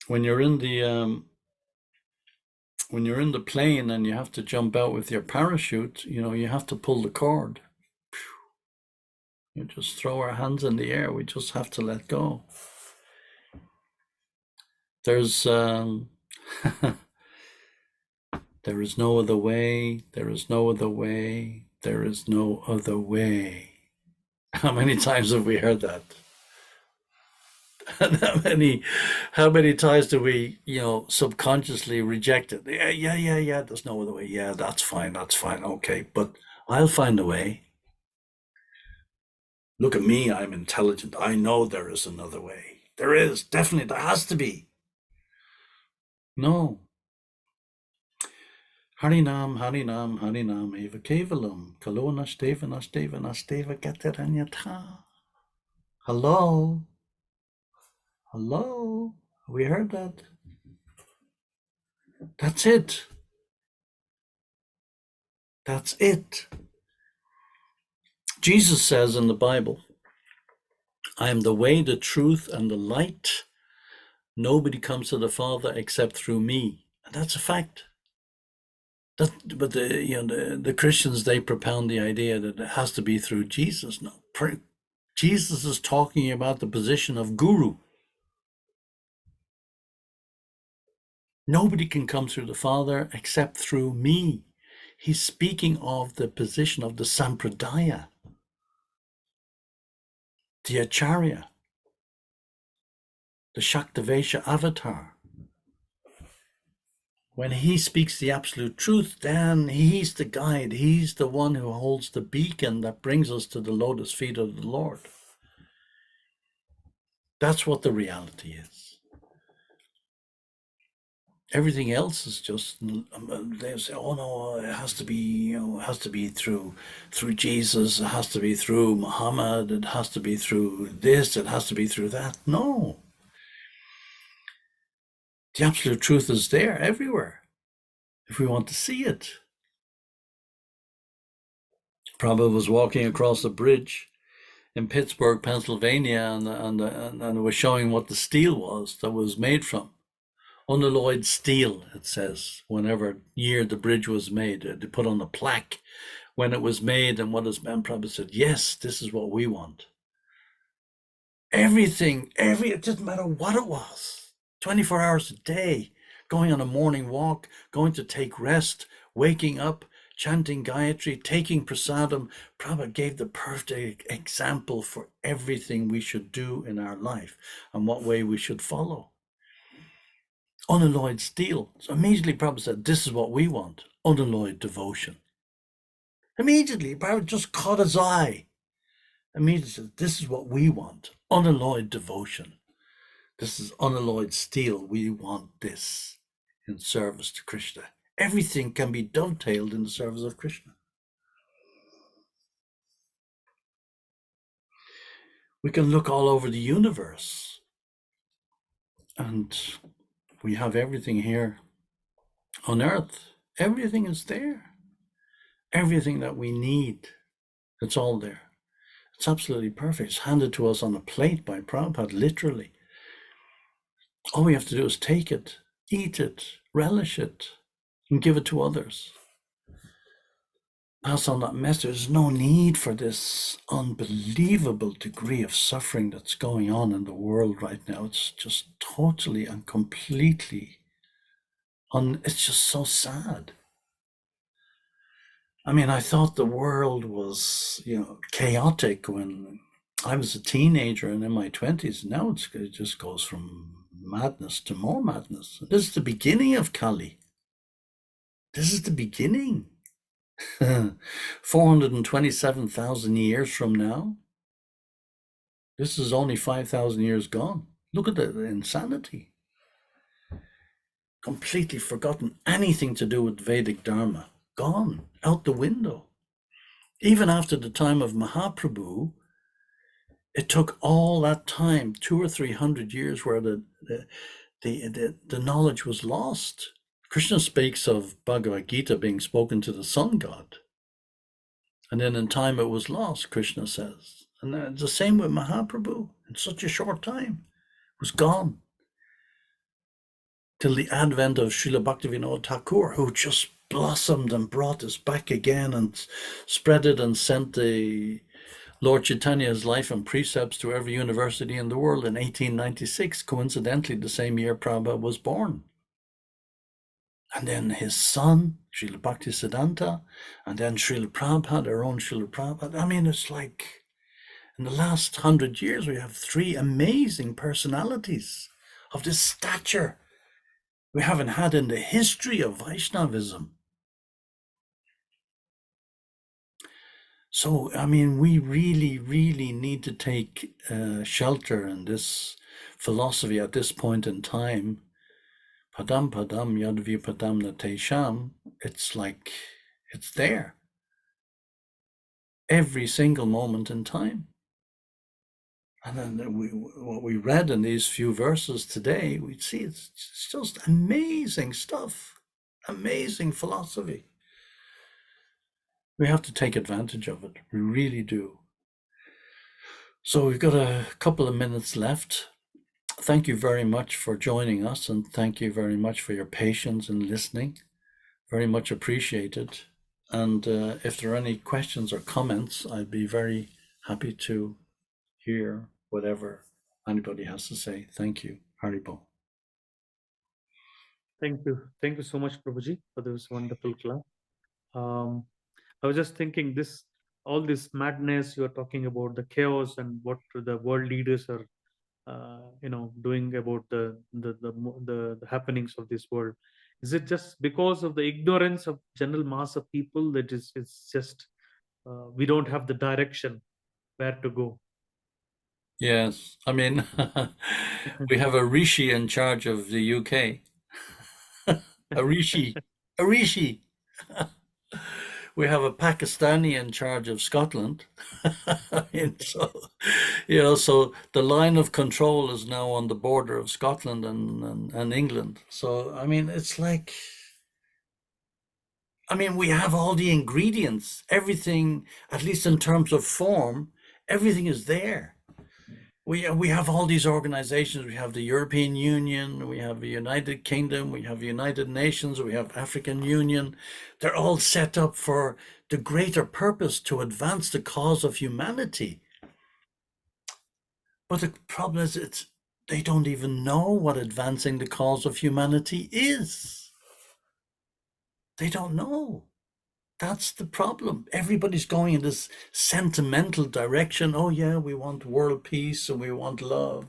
you're in the plane and you have to jump out with your parachute, you have to pull the cord. You just throw our hands in the air. We just have to let go. There's there is no other way. There is no other way. There is no other way. How many times have we heard that? And how many times do we, subconsciously reject it? Yeah, there's no other way. Yeah, that's fine, okay, but I'll find a way. Look at me, I'm intelligent. I know there is another way. There is, definitely, there has to be. No. Harinam, Harinam, Harinam, Eva Kevalam, Kalo Nashteva, Nashteva, Nashteva, Gataranyata. Hello? Hello? We heard that? That's it. That's it. Jesus says in the Bible, I am the way, the truth, and the light. Nobody comes to the Father except through me. And that's a fact. But the Christians, they propound the idea that it has to be through Jesus. No, Jesus is talking about the position of guru. Nobody can come through the Father except through me. He's speaking of the position of the Sampradaya, the Acharya, the Shaktavesha avatar. When he speaks the absolute truth, then he's the guide. He's the one who holds the beacon that brings us to the lotus feet of the Lord. That's what the reality is. Everything else is just, they say, oh no, it has to be, it has to be through Jesus, it has to be through Muhammad, it has to be through this, it has to be through that. No. The absolute truth is there everywhere, if we want to see it. Prabhupada was walking across a bridge in Pittsburgh, Pennsylvania, and was showing what the steel was that was made from. Unalloyed steel, it says, whenever year the bridge was made. They put on a plaque when it was made and what is meant. Prabhupada said, yes, this is what we want. Everything, it doesn't matter what it was, 24 hours a day, going on a morning walk, going to take rest, waking up, chanting Gayatri, taking prasadam. Prabhupada gave the perfect example for everything we should do in our life and what way we should follow. Unalloyed steel. So immediately Prabhupada said, this is what we want, unalloyed devotion. Immediately, Prabhupada just caught his eye. Immediately said, this is what we want, unalloyed devotion. This is unalloyed steel. We want this in service to Krishna. Everything can be dovetailed in the service of Krishna. We can look all over the universe and we have everything here on earth. Everything is there. Everything that we need, it's all there. It's absolutely perfect. It's handed to us on a plate by Prabhupada, literally. All we have to do is take it, eat it, relish it, and give it to others. pass on that message. There's no need for this unbelievable degree of suffering that's going on in the world right now. It's just totally and completely it's just so sad. I mean, I thought the world was, chaotic when I was a teenager and in my 20s. Now it just goes from madness to more madness. This is the beginning of Kali. This is the beginning. 427,000 years from now. This is only 5,000 years gone. Look at the insanity. Completely forgotten anything to do with Vedic Dharma. Gone, out the window. Even after the time of Mahaprabhu, it took all that time, 200 or 300 years, where the knowledge was lost. Krishna speaks of Bhagavad Gita being spoken to the sun god. And then in time it was lost, Krishna says. And it's the same with Mahaprabhu. In such a short time, it was gone. Till the advent of Srila Bhaktivinoda Thakur, who just blossomed and brought us back again and spread it and sent the Lord Chaitanya's life and precepts to every university in the world in 1896, coincidentally the same year Prabhupada was born. And then his son, Srila Bhaktisiddhanta, and then Srila Prabhupada, our own Srila Prabhupada. I mean, it's like in the last 100 years, we have three amazing personalities of this stature we haven't had in the history of Vaishnavism. So, I mean, we really, really need to take shelter in this philosophy at this point in time. Padam padam yadvi padam natesham. It's like it's there every single moment in time. And then what we read in these few verses today, we see it's just amazing stuff, amazing philosophy. We have to take advantage of it. We really do. So we've got a couple of minutes left. Thank you very much for joining us, and thank you very much for your patience in listening. Very much appreciated. And if there are any questions or comments, I'd be very happy to hear whatever anybody has to say. Thank you. Haribol. Thank you. Thank you so much, Prabhuji, for this wonderful class. I was just thinking all this madness you are talking about, the chaos and what the world leaders are, doing about the happenings of this world. Is it just because of the ignorance of general mass of people that it's just we don't have the direction where to go? Yes, I mean, we have a rishi in charge of the UK. a rishi. We have a Pakistani in charge of Scotland. I mean, so the line of control is now on the border of Scotland and England. So, I mean, it's like, we have all the ingredients, everything, at least in terms of form, everything is there. We have all these organizations. We have the European Union, we have the United Kingdom, we have the United Nations, we have African Union. They're all set up for the greater purpose to advance the cause of humanity. But the problem is they don't even know what advancing the cause of humanity is. They don't know. That's the problem. Everybody's going in this sentimental direction. Oh yeah, we want world peace and we want love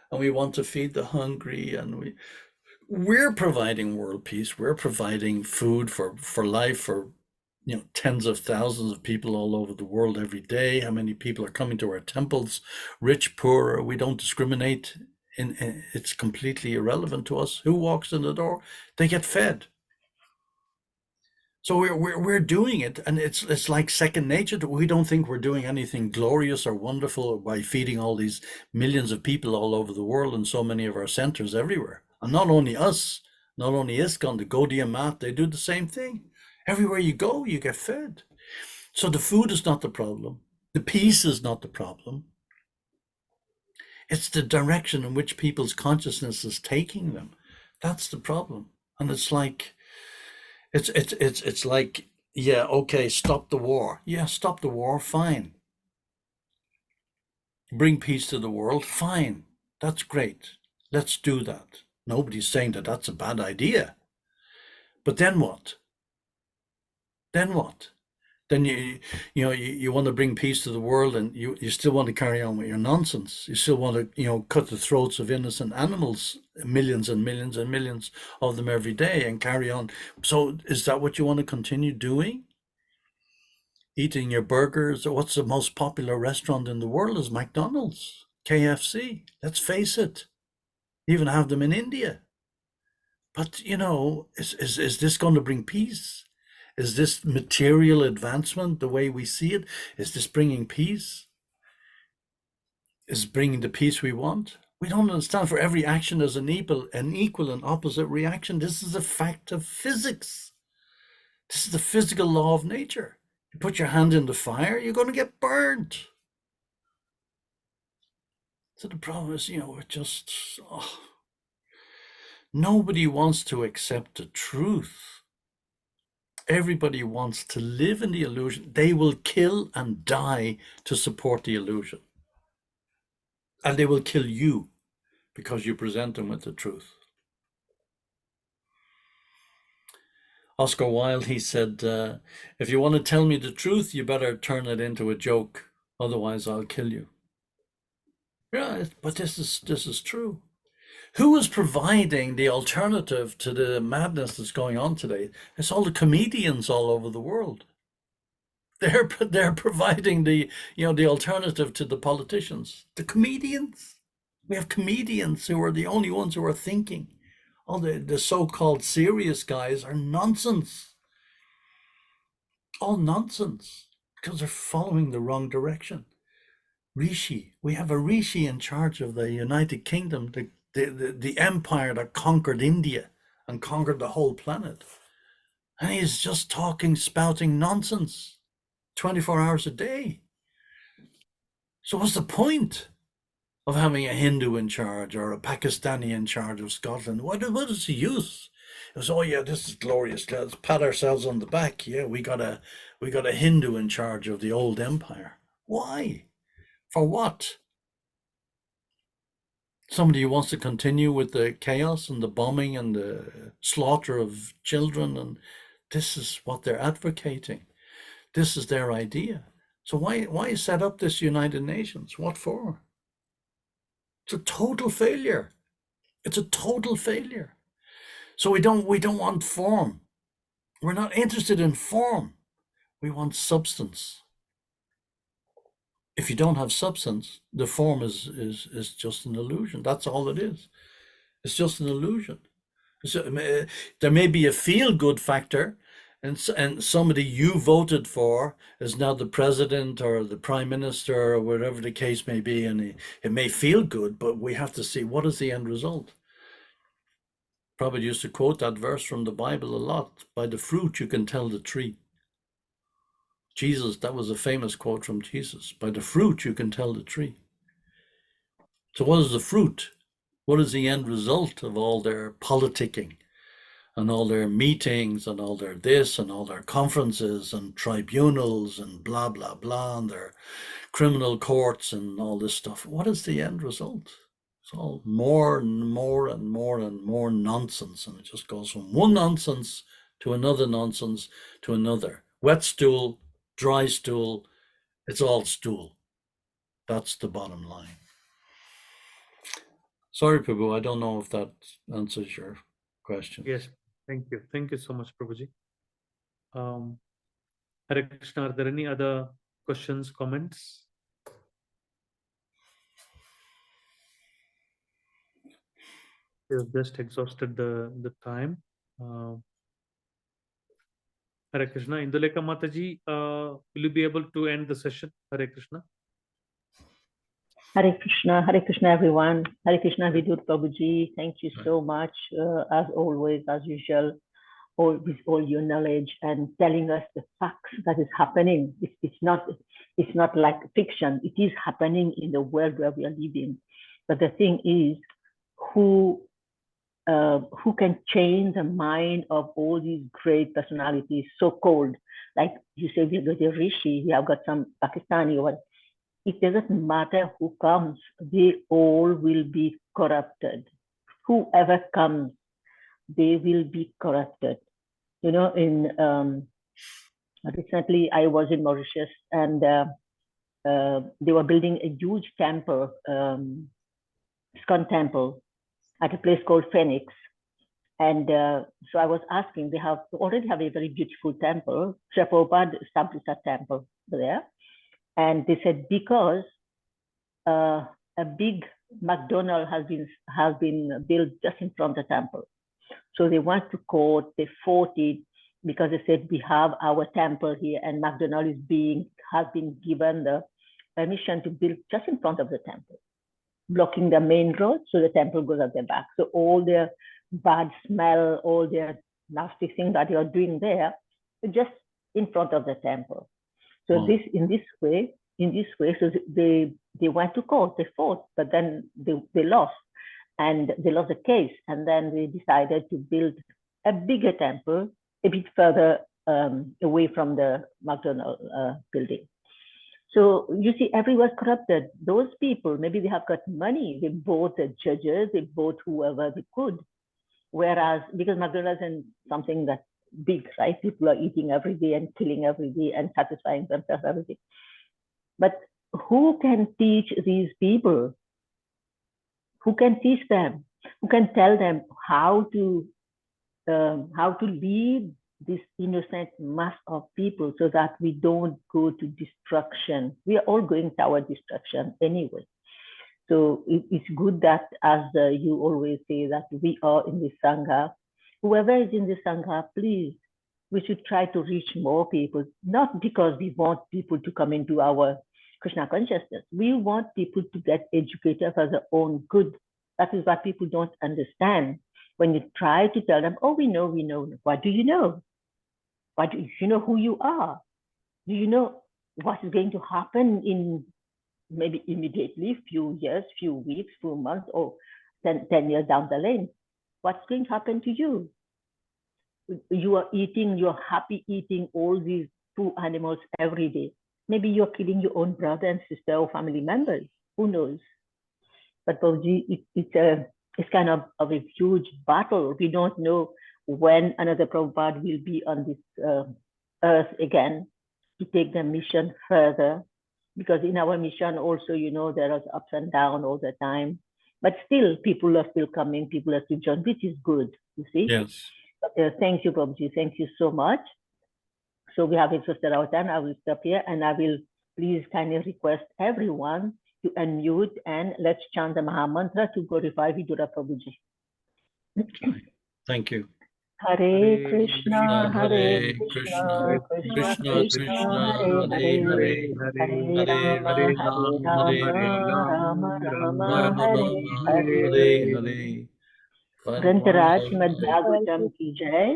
and we want to feed the hungry, and we're providing world peace. We're providing food for life for tens of thousands of people all over the world every day. How many people are coming to our temples? Rich, poor, we don't discriminate. It's completely irrelevant to us. Who walks in the door? They get fed. So we're doing it, and it's like second nature. We don't think we're doing anything glorious or wonderful by feeding all these millions of people all over the world in so many of our centers everywhere. And not only us, not only ISKCON, the Gaudiya Math, they do the same thing. Everywhere you go, you get fed. So the food is not the problem. The peace is not the problem. It's the direction in which people's consciousness is taking them. That's the problem. And it's like yeah, okay, stop the war. Yeah, stop the war, fine. Bring peace to the world, fine. That's great. Let's do that. Nobody's saying that that's a bad idea. But then what? Then what? Then you want to bring peace to the world, and you still want to carry on with your nonsense. You still want to cut the throats of innocent animals, millions and millions and millions of them every day, and carry on. So is that what you want to continue doing? Eating your burgers? What's the most popular restaurant in the world is McDonald's, KFC. Let's face it. You even have them in India. But is this going to bring peace? Is this material advancement the way we see it? Is this bringing peace? Is bringing the peace we want? We don't understand. For every action, there's an equal and opposite reaction. This is a fact of physics. This is the physical law of nature. You put your hand in the fire, you're going to get burned. So the problem is, we're just... nobody wants to accept the truth. Everybody wants to live in the illusion. They will kill and die to support the illusion. And they will kill you because you present them with the truth. Oscar Wilde, he said, if you want to tell me the truth, you better turn it into a joke. Otherwise, I'll kill you. Yeah, but this is true. Who is providing the alternative to the madness that's going on today? It's all the comedians all over the world. They're providing the alternative to the politicians. The comedians. We have comedians who are the only ones who are thinking. All the so-called serious guys are nonsense. All nonsense because they're following the wrong direction. Rishi, we have a Rishi in charge of the United Kingdom, the empire that conquered India and conquered the whole planet. And he's just spouting nonsense 24 hours a day. So what's the point of having a Hindu in charge or a Pakistani in charge of Scotland? What is the use? It was, oh yeah, this is glorious. Let's pat ourselves on the back. Yeah, we got a Hindu in charge of the old empire. Why? For what? Somebody who wants to continue with the chaos and the bombing and the slaughter of children, and this is what they're advocating. This is their idea. So why set up this United Nations? What for? It's a total failure. It's a total failure. So we don't want form. We're not interested in form. We want substance. If you don't have substance, the form is just an illusion. That's all it is. It's just an illusion. So, there may be a feel-good factor, and somebody you voted for is now the president or the prime minister or whatever the case may be, and it may feel good, but we have to see what is the end result. Prabhupada used to quote that verse from the Bible a lot. By the fruit you can tell the tree. Jesus, that was a famous quote from Jesus. By the fruit you can tell the tree. So what is the fruit? What is the end result of all their politicking and all their meetings and all their this and all their conferences and tribunals and blah, blah, blah, and their criminal courts and all this stuff? What is the end result? It's all more and more and more and more nonsense. And it just goes from one nonsense to another nonsense to another. Wet stool, dry stool, it's all stool. That's the bottom line. Sorry, Prabhu, I don't know if that answers your question. Yes, thank you. Thank you so much, Prabhuji. Hare Krishna, are there any other questions, comments? We've just exhausted the time. Hare Krishna. Induleka Mataji, will you be able to end the session? Hare Krishna. Hare Krishna, everyone. Hare Krishna, Vidura Prabhuji. Thank you so much, as always, as usual, with all your knowledge and telling us the facts that is happening. It's not like fiction. It is happening in the world where we are living. But the thing is, who who can change the mind of all these great personalities, so-called, like you say, we have got a Rishi, we have got some Pakistani or what. It doesn't matter who comes, they all will be corrupted. Whoever comes, they will be corrupted. You know, recently I was in Mauritius, and they were building a huge temple, ISKCON temple, at a place called Phoenix. And so I was asking, they already have a very beautiful temple. Srila Prabhupada established a temple there. And they said, because a big McDonald's has been built just in front of the temple. So they went to court, they fought it, because they said, we have our temple here, and McDonald's has been given the permission to build just in front of the temple, blocking the main road, so the temple goes at the back. So all their bad smell, all their nasty things that they are doing there, just in front of the temple. So in this way, so they went to court, they fought, but then they lost, and they lost the case, and then they decided to build a bigger temple a bit further away from the McDonald's building. So you see, everyone's corrupted. Those people, maybe they have got money, they bought the judges, they bought whoever they could. Whereas, because McDonald's is something that's big, right? People are eating every day and killing every day and satisfying themselves every day. But who can teach these people? Who can teach them? Who can tell them how to lead this innocent mass of people so that we don't go to destruction? We are all going toward destruction anyway. So it's good that, as you always say, that we are in the Sangha. Whoever is in the Sangha, please, we should try to reach more people, not because we want people to come into our Krishna consciousness. We want people to get educated for their own good. That is what people don't understand. When you try to tell them, oh, we know. What do you know? Do you know who you are? Do you know what is going to happen in maybe immediately, few years, few weeks, few months, or 10 years down the lane? What's going to happen to you? You're happy eating all these poor animals every day. Maybe you're killing your own brother and sister or family members. Who knows? But Prabhuji, it's kind of a huge battle. We don't know when another Prabhupada will be on this earth again to take the mission further. Because in our mission also, there are ups and downs all the time. But still, people are still coming, people are still joining, which is good, you see? Yes. Thank you, Prabhuji. Thank you so much. So we have exhausted our time. I will stop here, and I will please kindly request everyone to unmute and let's chant the Maha Mantra to glorify Vidura Prabhuji. Thank you. Hare Krishna, Hare Krishna, Krishna Krishna, Hare Hare, Hare Hare Rama, Rama Rama, Hare Hare. ग्रंथराज Shrimad Bhagavatam की जय,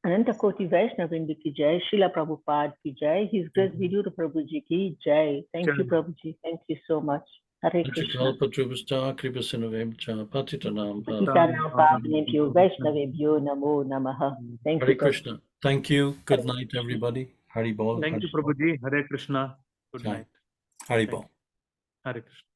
अनंत कोटि वैष्णव वृंद की जय, श्रीला प्रभुपाद की जय, his grace Vidur प्रभु जी की जय. Thank you, Prabhuji. Thank you so much. Hare Krishna. Patitanam pavanebhyo Vaishnavebhyo namo namaha. Thank you, Hare Krishna. Thank you. Good night, everybody. Hari Bol. Thank you, Prabhuji. Hare Krishna. Good night. Hari Bol. Hare Krishna.